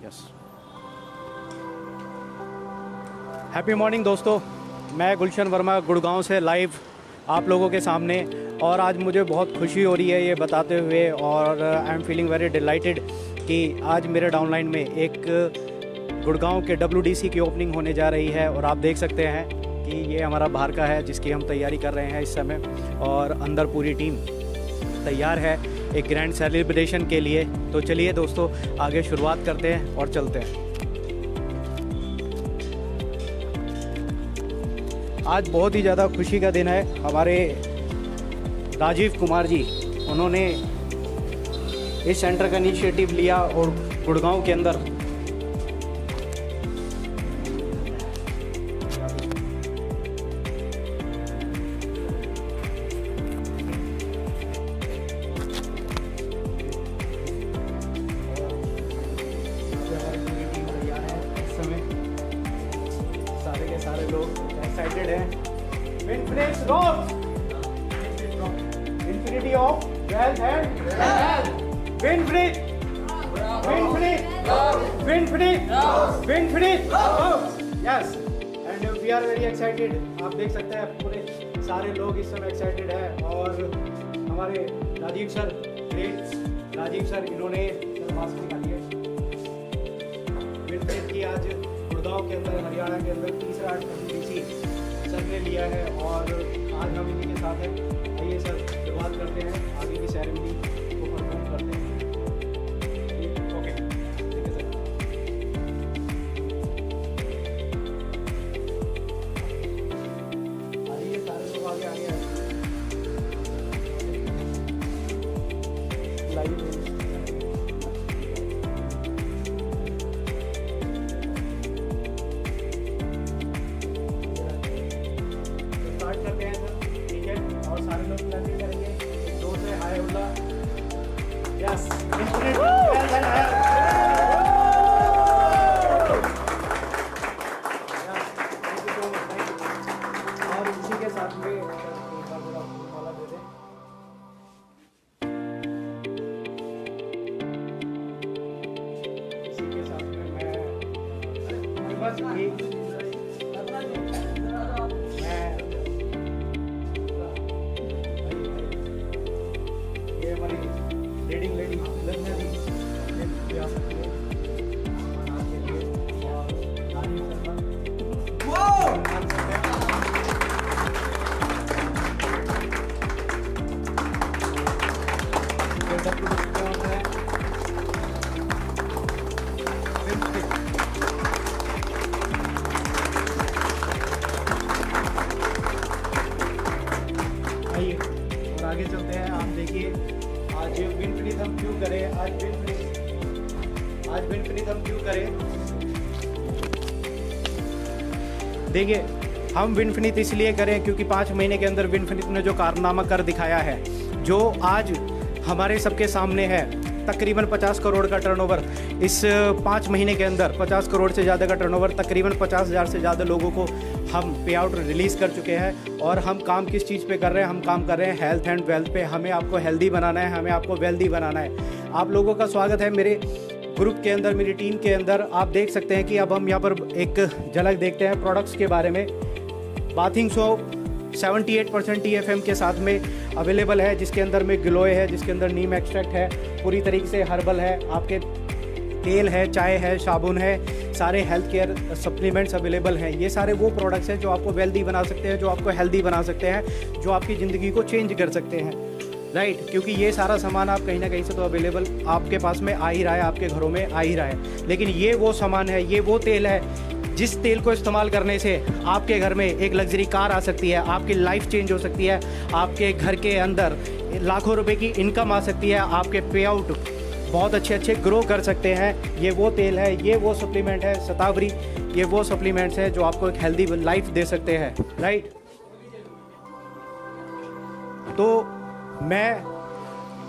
Yes. Happy morning दोस्तों, मैं गुलशन वर्मा गुड़गांव से लाइव आप लोगों के सामने। और आज मुझे बहुत खुशी हो रही है ये बताते हुए, और I am feeling very dilated कि आज मेरे डाउनलाइन में एक गुड़गांव के WDC की ओपनिंग होने जा रही है। और आप देख सकते हैं कि ये हमारा बाहर का है जिसकी हम तैयारी कर रहे हैं इस समय, और अंदर पूरी टीम तैयार है एक ग्रैंड सेलिब्रेशन के लिए। तो चलिए दोस्तों, आगे शुरुआत करते हैं और चलते हैं। आज बहुत ही ज़्यादा खुशी का दिन है। हमारे राजीव कुमार जी, उन्होंने इस सेंटर का इनिशिएटिव लिया और गुड़गांव के अंदर सारे के सारे लोग एक्साइटेड हैं। Winfinix rocks, infinity of wealth and Winfinit, Winfinit, yes. And we are very excited. आप देख सकते हैं पूरे सारे लोग इस समय एक्साइटेड हैं। और हमारे Rajiv sir, great Rajiv sir, इन्होंने मास्क निकाली है विनफिनिट की। आज गुड़गांव के अंदर, हरियाणा के अंदर तीसरा WDC सर ने लिया है और आज हम इन्हीं के साथ हैं। आइए सर, शुरुआत करते हैं, आगे की सेरेमनी को परफॉर्म करते हैं। ओके, ठीक है सर। आइए सारे लोग आगे आगे लाइव करते हैं सर, ठीक है। और सारे लोग लर्निंग करेंगे, एक दो से हाय उल्ला, yes, infinite wealth and health, yes, thank you so much, thank you. और इसी के साथ में एक बार जरा वाला दे दें। इसी के साथ में मैं बस एक लीडिंग लेडी लड़ने भी आ सकती है आपके लिए। और राजीव शर्मा आइए और आगे चलते हैं। आप देखिए आज विनफिनिट हम क्यों करें, आज विनफिनिट हम क्यों करें। देखिए, हम विनफिनिट इसलिए करें क्योंकि 5 महीने के अंदर विनफिनिट ने जो कारनामा कर दिखाया है, जो आज हमारे सबके सामने है। तकरीबन 50 करोड़ का टर्नओवर इस 5 महीने के अंदर, 50 करोड़ से ज़्यादा का टर्नओवर, तकरीबन 50,000 से ज़्यादा लोगों को हम पे आउट रिलीज़ कर चुके हैं। और हम काम किस चीज़ पे कर रहे हैं? हम काम कर रहे हैं हेल्थ एंड वेल्थ पे। हमें आपको हेल्दी बनाना है, हमें आपको वेल्दी बनाना है। आप लोगों का स्वागत है मेरे ग्रुप के अंदर, मेरी टीम के अंदर। आप देख सकते हैं कि अब हम यहाँ पर एक झलक देखते हैं प्रोडक्ट्स के बारे में। बाथिंग सोप 78% TFM के साथ में अवेलेबल है, जिसके अंदर में ग्लोए है, जिसके अंदर नीम एक्सट्रैक्ट है, पूरी तरीके से हर्बल है। आपके तेल है, चाय है, साबुन है, सारे हेल्थ केयर सप्लीमेंट्स अवेलेबल हैं। ये सारे वो प्रोडक्ट्स हैं जो आपको वेल्दी बना सकते हैं, जो आपको हेल्दी बना सकते हैं, जो आपकी ज़िंदगी को चेंज कर सकते हैं, राइट। क्योंकि ये सारा सामान आप कहीं ना कहीं से तो अवेलेबल आपके पास में आ ही रहा है, आपके घरों में आ ही रहा है। लेकिन ये वो सामान है, ये वो तेल है जिस तेल को इस्तेमाल करने से आपके घर में एक लग्जरी कार आ सकती है, आपकी लाइफ चेंज हो सकती है, आपके घर के अंदर लाखों रुपए की इनकम आ सकती है, आपके पे आउट बहुत अच्छे अच्छे ग्रो कर सकते हैं। ये वो तेल है, ये वो सप्लीमेंट है शतावरी, ये वो सप्लीमेंट्स हैं जो आपको एक हेल्दी लाइफ दे सकते हैं, राइट। तो मैं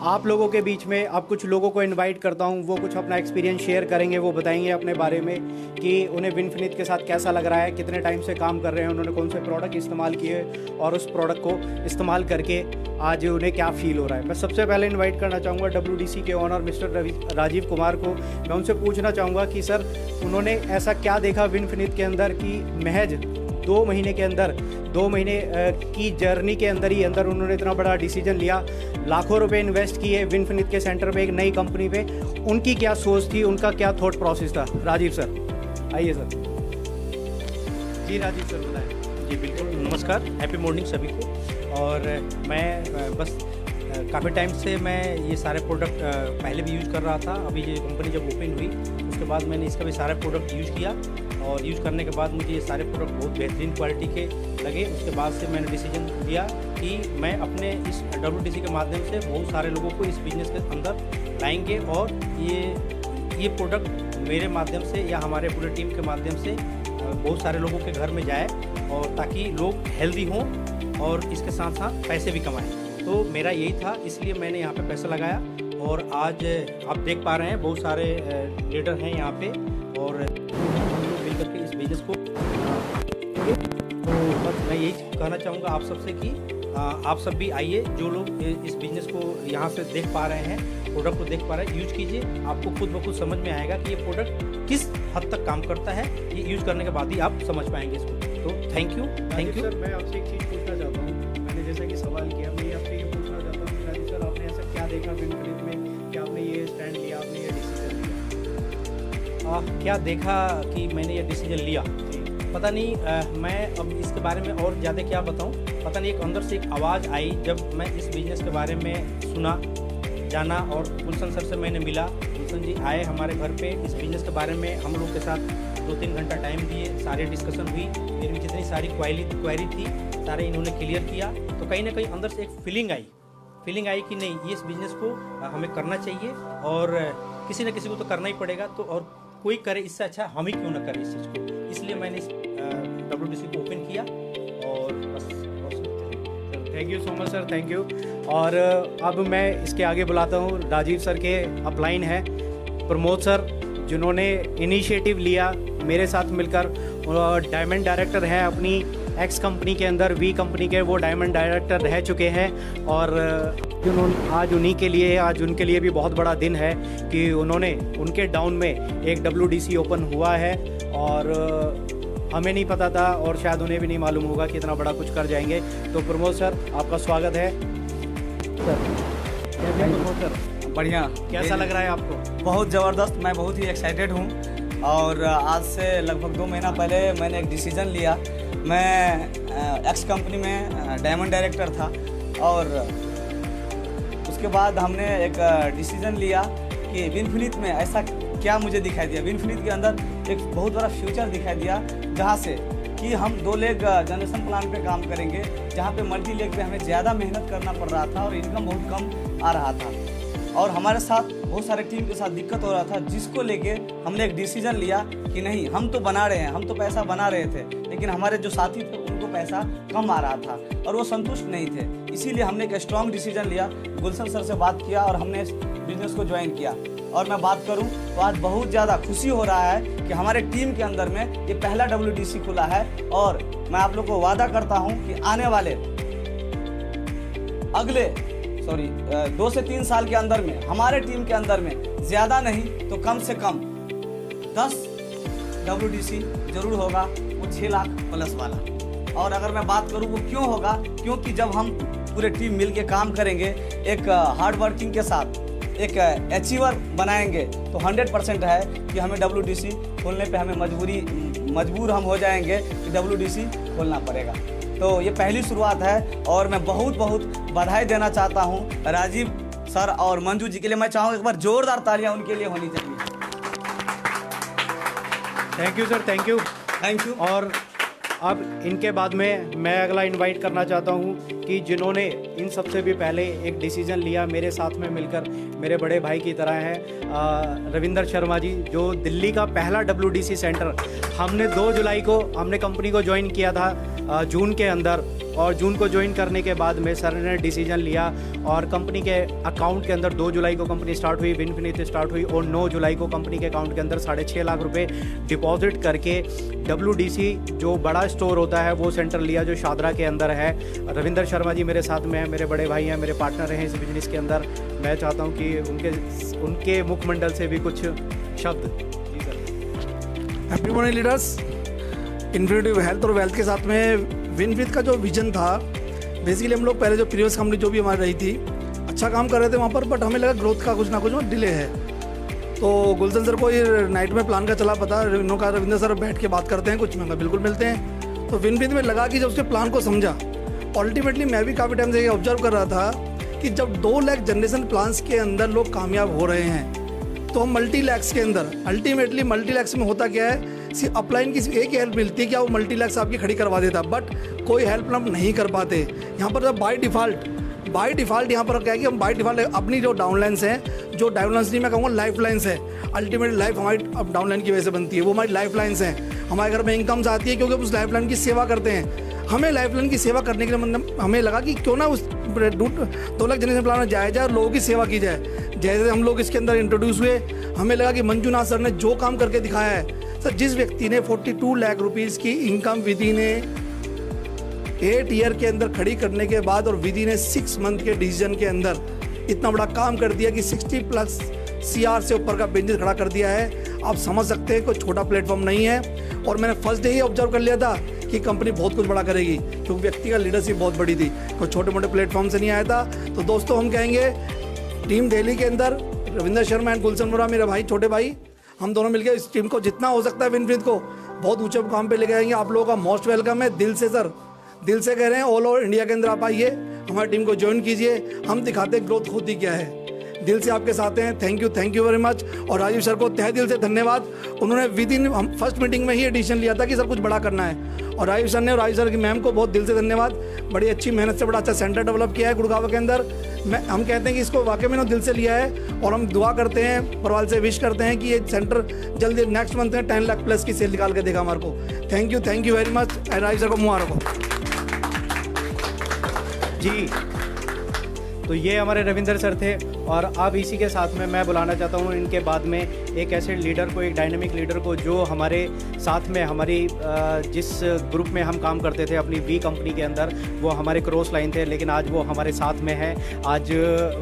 आप लोगों के बीच में अब कुछ लोगों को इनवाइट करता हूं, वो कुछ अपना एक्सपीरियंस शेयर करेंगे, वो बताएंगे अपने बारे में कि उन्हें विनफिनित के साथ कैसा लग रहा है, कितने टाइम से काम कर रहे हैं, उन्होंने कौन से प्रोडक्ट इस्तेमाल किए और उस प्रोडक्ट को इस्तेमाल करके आज उन्हें क्या फील हो रहा है। मैं सबसे पहले इन्वाइट करना चाहूँगा WDC के ओनर मिस्टर राजीव कुमार को। मैं उनसे पूछना चाहूँगा कि सर उन्होंने ऐसा क्या देखा विनफिनित के अंदर कि महज 2 महीने के अंदर, 2 महीने की जर्नी के अंदर ही अंदर उन्होंने इतना बड़ा डिसीजन लिया, लाखों रुपए इन्वेस्ट किए विनफिनित के सेंटर पे, एक नई कंपनी पे। उनकी क्या सोच थी, उनका क्या थॉट प्रोसेस था? राजीव सर आइए सर। जी राजीव सर बताएं। जी बिल्कुल, नमस्कार, हैप्पी मॉर्निंग सभी को। और मैं बस काफ़ी टाइम से मैं ये सारे प्रोडक्ट पहले भी यूज़ कर रहा था। अभी ये कंपनी जब ओपन हुई उसके बाद मैंने इसका भी सारे प्रोडक्ट यूज़ किया और यूज़ करने के बाद मुझे ये सारे प्रोडक्ट बहुत बेहतरीन क्वालिटी के लगे। उसके बाद से मैंने डिसीजन लिया कि मैं अपने इस WDC के माध्यम से बहुत सारे लोगों को इस बिज़नेस के अंदर लाएंगे और ये प्रोडक्ट मेरे माध्यम से या हमारे पूरे टीम के माध्यम से बहुत सारे लोगों के घर में जाए और ताकि लोग हेल्दी हों और इसके साथ साथ पैसे भी कमाएं। तो मेरा यही था, इसलिए मैंने यहाँ पे पैसा लगाया और आज आप देख पा रहे हैं बहुत सारे लीडर हैं यहाँ पे और हम लोग मिल करके इस बिज़नेस को तो बस मैं यही कहना चाहूँगा आप सबसे कि आप सब भी आइए, जो लोग इस बिज़नेस को यहाँ से देख पा रहे हैं, प्रोडक्ट को देख पा रहे हैं, यूज़ कीजिए। आपको खुद ब खुद समझ में आएगा कि ये प्रोडक्ट किस हद तक काम करता है। ये यूज़ करने के बाद ही आप समझ पाएंगे इसको। तो थैंक यू सर। मैं आपसे एक चीज़ पूछना चाहता हूँ, मैंने जैसा कि सवाल किया, मैं आपसे ये पूछना चाहता हूँ कि राजीव सर आपने ऐसा क्या देखा विनफिनित में कि आपने ये स्टैंड लिया, आपने ये डिसीजन लिया? क्या देखा कि मैंने ये डिसीजन लिया? पता नहीं मैं अब इसके बारे में और ज़्यादा क्या बताऊं। पता नहीं एक अंदर से एक आवाज़ आई जब मैं इस बिज़नेस के बारे में सुना, जाना और गुलशन सर से मैंने मिला। गुलशन जी आए हमारे घर पे, इस बिज़नेस के बारे में हम लोग के साथ 2-3 घंटा टाइम दिए, सारी डिस्कशन हुई, मेरी जितनी सारी क्वेरी थी सारे इन्होंने क्लियर किया। तो कहीं ना कहीं अंदर से एक फीलिंग आई कि नहीं, ये इस बिज़नेस को हमें करना चाहिए और किसी न किसी को तो करना ही पड़ेगा। तो और कोई करे, इससे अच्छा हम ही क्यों ना करें इस चीज़ को। इसलिए मैंने इस WDC को ओपन किया और बस। Thank you so much sir, thank you. और अब मैं इसके आगे बुलाता हूँ, राजीव सर के अपलाइन है प्रमोद सर, जिन्होंने इनिशिएटिव लिया मेरे साथ मिलकर। डायमंड डायरेक्टर हैं अपनी एक्स कंपनी के अंदर, वी कंपनी के वो डायमंड डायरेक्टर रह चुके हैं और आज उनके लिए भी बहुत बड़ा दिन है कि उनके डाउन में एक WDC ओपन हुआ है और हमें नहीं पता था और शायद उन्हें भी नहीं मालूम होगा कि इतना बड़ा कुछ कर जाएंगे। तो प्रमोद सर आपका स्वागत है सर। प्रमोद सर बढ़िया, कैसा लग रहा है आपको? बहुत ज़बरदस्त, मैं बहुत ही एक्साइटेड हूँ। और आज से लगभग 2 महीना पहले मैंने एक डिसीज़न लिया। मैं एक्स कंपनी में डायमंड डायरेक्टर था और उसके बाद हमने एक डिसीज़न लिया कि विनफिनित में ऐसा क्या मुझे दिखाई दिया। विनफिनित के अंदर एक बहुत बड़ा फ्यूचर दिखाई दिया, जहाँ से कि हम 2 लेग जनरेशन प्लान पे काम करेंगे, जहाँ पे मल्टी लेग पे हमें ज़्यादा मेहनत करना पड़ रहा था और इनकम बहुत कम आ रहा था और हमारे साथ बहुत सारे टीम के साथ दिक्कत हो रहा था, जिसको लेके हमने एक डिसीजन लिया कि नहीं, हम तो बना रहे हैं, हम तो पैसा बना रहे थे, लेकिन हमारे जो साथी थे उनको पैसा कम आ रहा था और वो संतुष्ट नहीं थे। इसीलिए हमने एक स्ट्रॉन्ग डिसीजन लिया, गुलशन सर से बात किया और हमने इस बिजनेस को ज्वाइन किया। और मैं बात करूं तो आज बहुत ज़्यादा खुशी हो रहा है कि हमारे टीम के अंदर में ये पहला WDC खुला है और मैं आप लोग को वादा करता हूं कि आने वाले 2 से 3 साल के अंदर में हमारे टीम के अंदर में ज़्यादा नहीं तो कम से कम 10 WDC जरूर होगा, वो 6 लाख प्लस वाला। और अगर मैं बात करूं वो क्यों होगा, क्योंकि जब हम पूरे टीम मिल के काम करेंगे, एक हार्ड वर्किंग के साथ एक अचीवर बनाएंगे, तो 100% है कि हमें WDC खोलने पे हमें मजबूर हम हो जाएंगे कि WDC खोलना पड़ेगा। तो ये पहली शुरुआत है और मैं बहुत बहुत बधाई देना चाहता हूँ राजीव सर और मंजू जी के लिए। मैं चाहूँगा एक बार जोरदार तालियां उनके लिए होनी चाहिए। Thank you sir, thank you. और अब इनके बाद में मैं अगला इनवाइट करना चाहता हूँ कि जिन्होंने इन सबसे भी पहले एक डिसीजन लिया मेरे साथ में मिलकर, मेरे बड़े भाई की तरह हैं रविंदर शर्मा जी, जो दिल्ली का पहला WDC सेंटर हमने 2 जुलाई को हमने कंपनी को ज्वाइन किया था जून के अंदर, और जून को ज्वाइन करने के बाद में सर ने डिसीजन लिया और कंपनी के अकाउंट के अंदर 2 जुलाई को कंपनी स्टार्ट हुई, विनफिनिट स्टार्ट हुई और 9 जुलाई को कंपनी के अकाउंट के अंदर 6.5 लाख रुपए डिपॉजिट करके WDC जो बड़ा स्टोर होता है वो सेंटर लिया जो शादरा के अंदर है। रविंदर शर्मा जी मेरे साथ में हैं, मेरे बड़े भाई हैं, मेरे पार्टनर हैं इस बिजनेस के अंदर। मैं चाहता हूं कि उनके मुखमंडल से भी कुछ शब्द। जी sir. Happy morning leaders. Infinity health और वेल्थ के साथ में विनफिट का जो विजन था, बेसिकली हम लोग पहले जो प्रीवियस कंपनी जो भी हमारी रही थी अच्छा काम कर रहे थे वहाँ पर, बट हमें लगा ग्रोथ का कुछ ना कुछ डिले है। तो गुलशन सर को ये नाइट में प्लान का चला पता, इन्होंने कहा रविंदर सर बैठ के बात करते हैं कुछ, मैं बिल्कुल मिलते हैं। तो विनफिट में लगा कि जब उसके प्लान को समझा, अल्टीमेटली मैं भी काफ़ी टाइम से ये ऑब्जर्व कर रहा था कि जब 2 लाख जनरेशन प्लान्स के अंदर लोग कामयाब हो रहे हैं तो हम मल्टी लैक्स के अंदर, अल्टीमेटली मल्टी लैक्स में होता क्या है, सिर्फ अपलाइन की एक ही हेल्प मिलती है कि वो मल्टी लैक्स आपकी खड़ी करवा देता, बट कोई हेल्प हम नहीं कर पाते। यहाँ पर बाय डिफ़ॉल्ट यहाँ पर क्या है कि हम बाय डिफ़ॉल्ट अपनी जो डाउनलाइंस हैं, जो डाउनलाइंस नहीं मैं कहूँगा लाइफ लाइन्स है, अल्टीमेटली लाइफ हमारी अब डाउनलाइन की वजह से बनती है, वो हमारी लाइफ लाइन्स हैं। हमारे घर में इनकम्स आती है क्योंकि उस लाइफ लाइन की सेवा करते हैं। हमें लाइफ लाइन की सेवा करने के लिए मतलब हमें लगा कि क्यों ना उस 2 लाख जनरेशन प्लान में जाया जाए और लोगों की सेवा की जाए। जैसे हम लोग इसके अंदर इंट्रोड्यूस हुए, हमें लगा कि मंजूनाथ सर ने जो काम करके दिखाया है, सर जिस व्यक्ति ने 42 लाख रुपीज़ की इनकम विधि ने 8 ईयर के अंदर खड़ी करने के बाद और विधि ने 6 मंथ के डिसीजन के अंदर इतना बड़ा काम कर दिया कि 60+ CR से ऊपर का बिजनेस खड़ा कर दिया है, आप समझ सकते हैं कोई छोटा प्लेटफॉर्म नहीं है। और मैंने फर्स्ट डे ही ऑब्जर्व कर लिया था कि कंपनी बहुत कुछ बड़ा करेगी क्योंकि व्यक्ति का लीडरशिप बहुत बड़ी थी, कोई छोटे मोटे प्लेटफॉर्म से नहीं आया था। तो दोस्तों हम कहेंगे टीम दिल्ली के अंदर रविंदर शर्मा एंड गुलशन वोरा मेरे भाई, छोटे भाई, हम दोनों मिलकर इस टीम को जितना हो सकता है विनफिट को बहुत ऊंचे मुकाम पे लेके जाएंगे। आप लोगों का मोस्ट वेलकम है, दिल से सर, दिल से कह रहे हैं। ऑल ओवर इंडिया के अंदर आप आइए, हमारी टीम को ज्वाइन कीजिए, हम दिखाते हैं ग्रोथ होती क्या है। दिल से आपके साथ हैं। Thank you very much. और राजीव सर को तहे दिल से धन्यवाद, उन्होंने विद इन हम फर्स्ट मीटिंग में ही डिसीजन लिया था कि सब कुछ बड़ा करना है। और राजीव सर ने और राजीव सर की मैम को बहुत दिल से धन्यवाद, बड़ी अच्छी मेहनत से बड़ा अच्छा सेंटर डेवलप किया है गुड़गांव के अंदर। हम कहते हैं कि इसको वाकई में दिल से लिया है और हम दुआ करते हैं, परवाल से विश करते हैं कि ये सेंटर जल्दी नेक्स्ट मंथ में 10 लाख प्लस की सेल निकाल के देगा हमारे को। Thank you very much. Rajiv sir को मुबारक हो। जी, तो ये हमारे रविंदर सर थे और अब इसी के साथ में मैं बुलाना चाहता हूँ इनके बाद में एक ऐसे लीडर को, एक डायनेमिक लीडर को जो हमारे साथ में हमारी जिस ग्रुप में हम काम करते थे अपनी वी कंपनी के अंदर, वो हमारे क्रॉस लाइन थे, लेकिन आज वो हमारे साथ में है, आज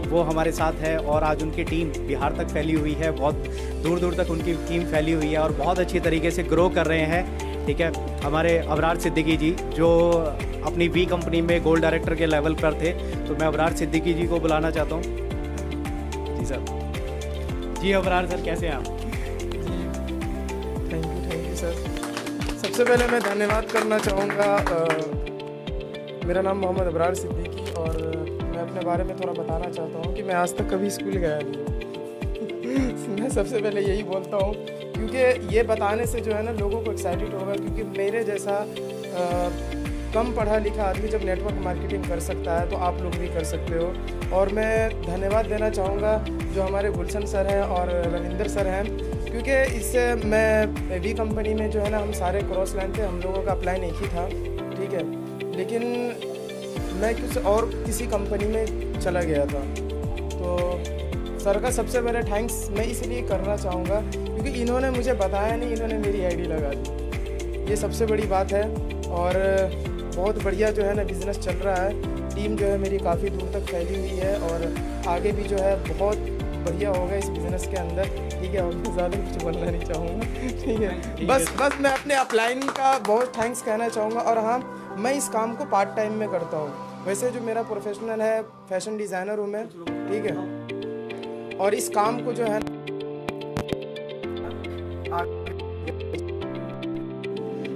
वो हमारे साथ है और आज उनकी टीम बिहार तक फैली हुई है, बहुत दूर दूर तक उनकी टीम फैली हुई है और बहुत अच्छी तरीके से ग्रो कर रहे हैं। ठीक है, हमारे अबरार सिद्दीकी जी जो अपनी वी कंपनी में गोल्ड डायरेक्टर के लेवल पर थे, तो मैं अबरार सिद्दीकी जी को बुलाना चाहता हूँ। जी सर। जी अबरार सर, कैसे हैं आप? Thank you sir. सबसे पहले मैं धन्यवाद करना चाहूँगा, मेरा नाम मोहम्मद अबरार सिद्दीकी और मैं अपने बारे में थोड़ा बताना चाहता हूँ कि मैं आज तक कभी स्कूल गया नहीं। मैं सबसे पहले यही बोलता हूँ क्योंकि ये बताने से जो है ना लोगों को एक्साइटेड होगा, क्योंकि मेरे जैसा कम पढ़ा लिखा आदमी जब नेटवर्क मार्केटिंग कर सकता है तो आप लोग भी कर सकते हो। और मैं धन्यवाद देना चाहूँगा जो हमारे गुलशन सर हैं और रविंदर सर हैं, क्योंकि इससे मैं वी कंपनी में जो है ना हम सारे क्रॉस लाइन थे, हम लोगों का अप्लाइन एक ही था, ठीक है, लेकिन मैं किसी कंपनी में चला गया था। तो सर का सबसे पहले थैंक्स मैं इसलिए करना चाहूँगा क्योंकि इन्होंने मुझे बताया नहीं, इन्होंने मेरी आईडी लगा दी, ये सबसे बड़ी बात है। और बहुत बढ़िया जो है ना बिज़नेस चल रहा है, टीम जो है मेरी काफ़ी दूर तक फैली हुई है और आगे भी जो है बहुत बढ़िया होगा इस बिज़नेस के अंदर, ठीक है। और ज़्यादा कुछ बोलना नहीं चाहूँगा, ठीक है। बस मैं अपने अपलाइन का बहुत थैंक्स कहना चाहूँगा। और हाँ, मैं इस काम को पार्ट टाइम में करता हूँ, वैसे जो मेरा प्रोफेशनल है फैशन डिज़ाइनर हूँ मैं, ठीक है। और इस काम को जो है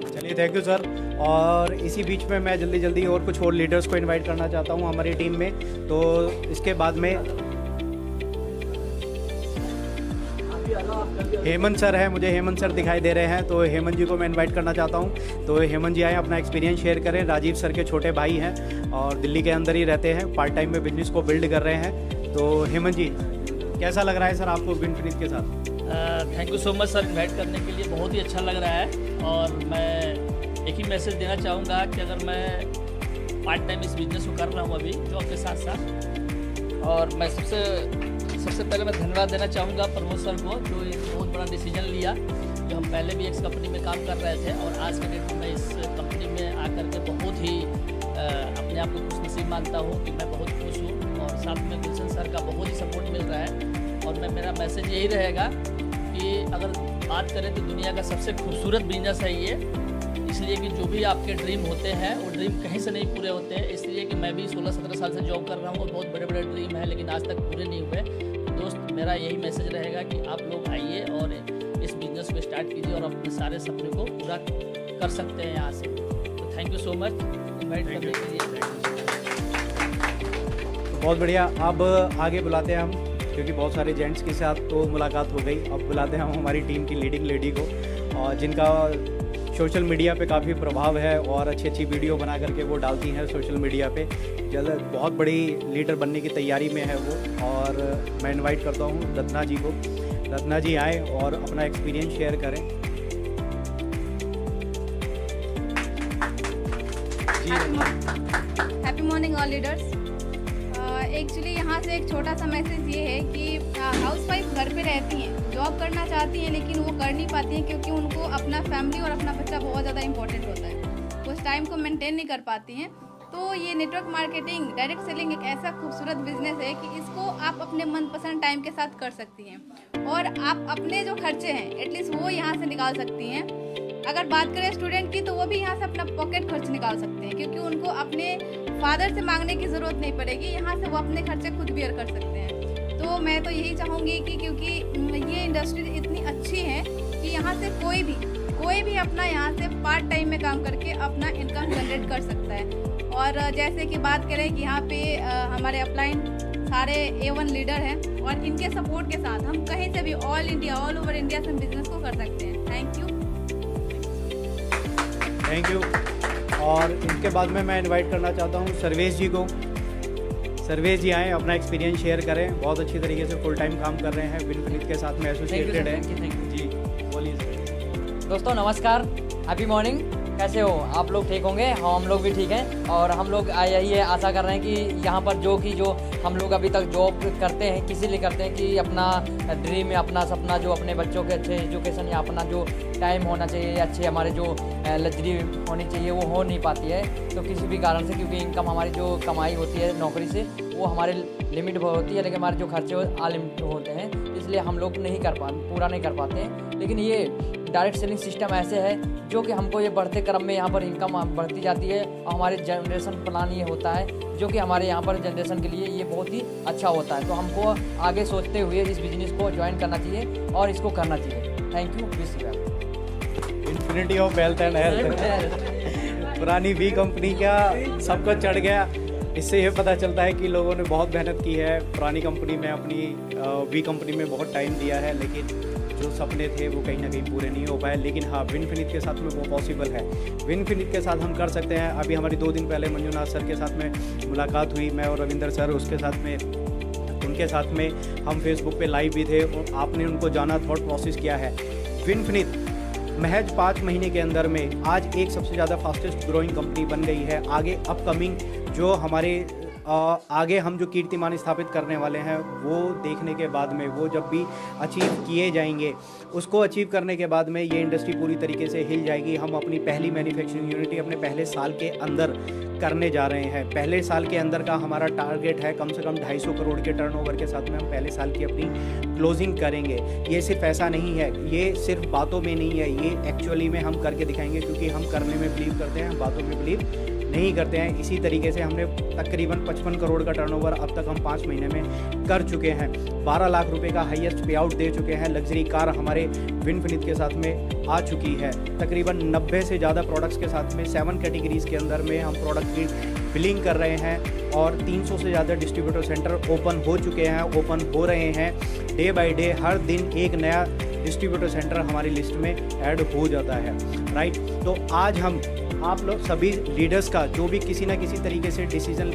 चलिए, थैंक यू सर। और इसी बीच में मैं जल्दी और कुछ और लीडर्स को इनवाइट करना चाहता हूँ हमारी टीम में। तो इसके बाद में हेमंत सर है, मुझे हेमंत सर दिखाई दे रहे हैं, तो हेमंत जी को मैं इनवाइट करना चाहता हूँ। तो हेमंत जी आए, अपना एक्सपीरियंस शेयर करें। राजीव सर के छोटे भाई हैं और दिल्ली के अंदर ही रहते हैं, पार्ट टाइम में बिजनेस को बिल्ड कर रहे हैं। तो हेमंत जी, कैसा लग रहा है सर आपको विनफिनिट के साथ? Thank you so much sir, invite करने के लिए, बहुत ही अच्छा लग रहा है। और मैं एक ही मैसेज देना चाहूँगा कि अगर मैं पार्ट टाइम इस बिज़नेस को कर रहा हूँ अभी जॉब के साथ साथ। और मैं सबसे पहले मैं धन्यवाद देना चाहूँगा प्रमोद सर को, जो एक बहुत बड़ा डिसीजन लिया। जो हम पहले भी एक्स कंपनी में काम कर रहे थे और आज के डेट में मैं इस कंपनी में आकर के बहुत ही अपने आप को खुशनसीब मानता हूँ कि मैं बहुत खुश हूँ। और साथ में गुलशन सर का बहुत ही सपोर्ट मिल रहा है। और मेरा मैसेज यही रहेगा कि अगर बात करें तो दुनिया का सबसे खूबसूरत बिजनेस है ये, इसलिए कि जो भी आपके ड्रीम होते हैं वो ड्रीम कहीं से नहीं पूरे होते हैं। इसलिए कि मैं भी 16-17 साल से जॉब कर रहा हूँ और बहुत बड़े बड़े ड्रीम हैं लेकिन आज तक पूरे नहीं हुए। तो दोस्त मेरा यही मैसेज रहेगा कि आप लोग आइए और इस बिज़नेस को स्टार्ट कीजिए और अपने सारे सपने को पूरा कर सकते हैं यहाँ से। तो thank you so much invite करने के लिए। बहुत बढ़िया। अब आगे बुलाते हैं हम, क्योंकि बहुत सारे जेंट्स के साथ तो मुलाकात हो गई। अब बुलाते हैं हम हमारी टीम की लीडिंग लेडी को, और जिनका सोशल मीडिया पे काफ़ी प्रभाव है और अच्छी अच्छी वीडियो बना करके वो डालती हैं सोशल मीडिया पे। जल्द बहुत बड़ी लीडर बनने की तैयारी में है वो। और मैं इनवाइट करता हूँ रत्ना जी को। रत्ना जी आए और अपना एक्सपीरियंस शेयर करें। Happy morning all leaders. Actually यहाँ से एक छोटा सा मैसेज ये है कि हाउसवाइफ घर पे रहती हैं, जॉब करना चाहती हैं लेकिन वो कर नहीं पाती हैं क्योंकि उनको अपना फैमिली और अपना बच्चा बहुत ज़्यादा इंपॉर्टेंट होता है। वो उस टाइम को मेंटेन नहीं कर पाती हैं। तो ये नेटवर्क मार्केटिंग, डायरेक्ट सेलिंग एक ऐसा खूबसूरत बिजनेस है कि इसको आप अपने मनपसंद टाइम के साथ कर सकती हैं और आप अपने जो खर्चे हैं एटलीस्ट वो यहाँ से निकाल सकती हैं। अगर बात करें स्टूडेंट की तो वो भी यहाँ से अपना पॉकेट खर्च निकाल सकते हैं क्योंकि उनको अपने फादर से मांगने की ज़रूरत नहीं पड़ेगी। यहाँ से वो अपने खर्चे खुद बियर कर सकते हैं। तो मैं तो यही चाहूँगी कि क्योंकि ये इंडस्ट्री इतनी अच्छी है कि यहाँ से कोई भी अपना यहाँ से पार्ट टाइम में काम करके अपना इनकम जनरेट कर सकता है। और जैसे कि बात करें कि यहाँ पे हमारे अपलाइन सारे A1 लीडर हैं और इनके सपोर्ट के साथ हम कहीं से भी ऑल ओवर इंडिया से बिजनेस को कर सकते हैं। Thank you. और इनके बाद में मैं इनवाइट करना चाहता हूँ सर्वेश जी को। सर्वेश जी आएँ, अपना एक्सपीरियंस शेयर करें। बहुत अच्छी तरीके से फुल टाइम काम कर रहे हैं, विनफिनिट के साथ में एसोसिएटेड है। जी बोलिए। दोस्तों नमस्कार, हैप्पी मॉर्निंग। कैसे हो आप लोग? ठीक होंगे? हाँ, हम लोग भी ठीक हैं। और हम लोग यही है आशा कर रहे हैं कि यहाँ पर जो हम लोग अभी तक जॉब करते हैं किसी लिए करते हैं कि अपना ड्रीम या अपना सपना, जो अपने बच्चों के अच्छे एजुकेशन या अपना जो टाइम होना चाहिए, अच्छे हमारे जो लग्जरी होनी चाहिए वो हो नहीं पाती है। तो किसी भी कारण से, क्योंकि इनकम हमारी जो कमाई होती है नौकरी से वो हमारे लिमिट होती है, लेकिन हमारे जो खर्चे अनलिमिटेड होते हैं, इसलिए हम लोग पूरा नहीं कर पाते हैं। लेकिन ये डायरेक्ट सेलिंग सिस्टम ऐसे है जो कि हमको ये बढ़ते क्रम में यहाँ पर इनकम बढ़ती जाती है और हमारे जनरेशन प्लान ये होता है जो कि हमारे यहाँ पर जनरेशन के लिए ये बहुत ही अच्छा होता है। तो हमको आगे सोचते हुए इस बिज़नेस को ज्वाइन करना चाहिए और इसको करना चाहिए। Thank you. Wish you well. Infinity of wealth and health. पुरानी वी कंपनी का सबको चढ़ गया। इससे ये पता चलता है कि लोगों ने बहुत मेहनत की है पुरानी कंपनी में, अपनी वी कंपनी में बहुत टाइम दिया है, लेकिन जो सपने थे वो कहीं ना कहीं पूरे नहीं हो पाए। लेकिन हाँ, विनफिनिट के साथ में वो पॉसिबल है। विनफिनिट के साथ हम कर सकते हैं। अभी हमारी 2 दिन पहले मंजुनाथ सर के साथ में मुलाकात हुई, मैं और रविंदर सर उसके साथ में, उनके साथ में हम फेसबुक पे लाइव भी थे और आपने उनको जाना, थॉट प्रोसेस किया है। विनफिनिट महज 5 महीने के अंदर में आज एक सबसे ज़्यादा फास्टेस्ट ग्रोइंग कंपनी बन गई है। आगे अपकमिंग जो हमारे आगे हम जो कीर्तिमान स्थापित करने वाले हैं वो देखने के बाद में, वो जब भी अचीव किए जाएंगे, उसको अचीव करने के बाद में ये इंडस्ट्री पूरी तरीके से हिल जाएगी। हम अपनी पहली मैन्युफैक्चरिंग यूनिट अपने पहले साल के अंदर करने जा रहे हैं। पहले साल के अंदर का हमारा टारगेट है कम से कम 250 करोड़ के टर्नओवर के साथ में हम पहले साल की अपनी क्लोजिंग करेंगे। ये सिर्फ ऐसा नहीं है, ये सिर्फ बातों में नहीं है, ये एक्चुअली में हम करके दिखाएंगे, क्योंकि हम करने में बिलीव करते हैं, हम बातों में बिलीव नहीं करते हैं। इसी तरीके से हमने तकरीबन 55 करोड़ का टर्नओवर अब तक हम 5 महीने में कर चुके हैं। 12 लाख रुपए का हाईएस्ट पे आउट दे चुके हैं। लग्जरी कार हमारे विनफिनिट के साथ में आ चुकी है। तकरीबन 90 से ज़्यादा प्रोडक्ट्स के साथ में 7 कैटेगरीज़ के अंदर में हम प्रोडक्ट की बिलिंग कर रहे हैं और 300 से ज़्यादा डिस्ट्रीब्यूटर सेंटर ओपन हो चुके हैं, ओपन हो रहे हैं। डे बाय डे हर दिन एक नया डिस्ट्रीब्यूटर सेंटर हमारी लिस्ट में ऐड हो जाता है, राइट। तो आज हम आप लोग सभी लीडर्स का जो भी किसी ना किसी तरीके से डिसीजन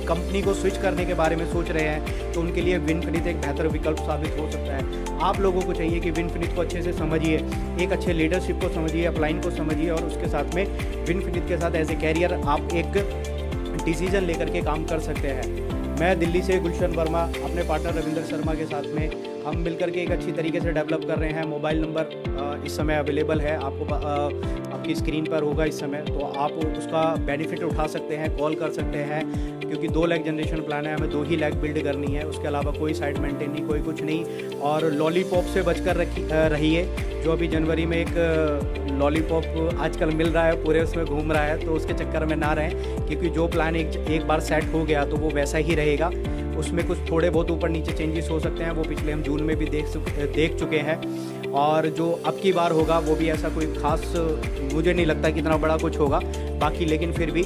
कंपनी को स्विच करने के बारे में सोच रहे हैं, तो उनके लिए विनफिनिट एक बेहतर विकल्प साबित हो सकता है। आप लोगों को चाहिए कि विनफिनिट को अच्छे से समझिए, एक अच्छे लीडरशिप को समझिए, अपलाइन को समझिए और उसके साथ में विनफिनिट के साथ एज ए कैरियर आप एक डिसीजन लेकर के काम कर सकते हैं। मैं दिल्ली से गुलशन वर्मा अपने पार्टनर रविंद्र शर्मा के साथ में हम मिलकर के एक अच्छी तरीके से डेवलप कर रहे हैं। मोबाइल नंबर इस समय अवेलेबल है, आपको आपकी स्क्रीन पर होगा इस समय, तो आप उसका बेनिफिट उठा सकते हैं, कॉल कर सकते हैं, क्योंकि 2 लाख जनरेशन प्लान है, हमें 2 ही लाख बिल्ड करनी है, उसके अलावा कोई साइट मेंटेन नहीं, कोई कुछ नहीं। और लॉलीपॉप से बचकर रहिए, जो अभी जनवरी में एक लॉलीपॉप आजकल मिल रहा है, पूरे उसमें घूम रहा है, तो उसके चक्कर में ना रहें, क्योंकि जो प्लान एक बार सेट हो गया तो वो वैसा ही रहेगा। उसमें कुछ थोड़े बहुत ऊपर नीचे चेंजेस हो सकते हैं, वो पिछले हम जून में भी देख चुके हैं। और जो अब की बार होगा वो भी ऐसा कोई खास मुझे नहीं लगता कि इतना बड़ा कुछ होगा बाकी, लेकिन फिर भी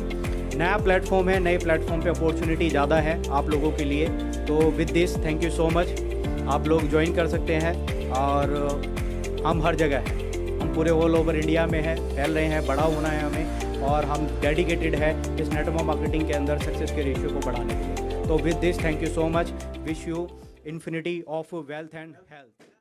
नया प्लेटफॉर्म है, नए प्लेटफॉर्म पे अपॉर्चुनिटी ज़्यादा है आप लोगों के लिए। तो with this thank you so much, आप लोग ज्वाइन कर सकते हैं। और हम हर जगह हैं, हम पूरे ऑल ओवर इंडिया में हैं, फैल रहे हैं, बड़ा होना है हमें, और हम डेडिकेटेड है इस नेटवर्क मार्केटिंग के अंदर सक्सेस के रेशियो को बढ़ाने के लिए। तो with this thank you so much, wish you infinity of wealth and health.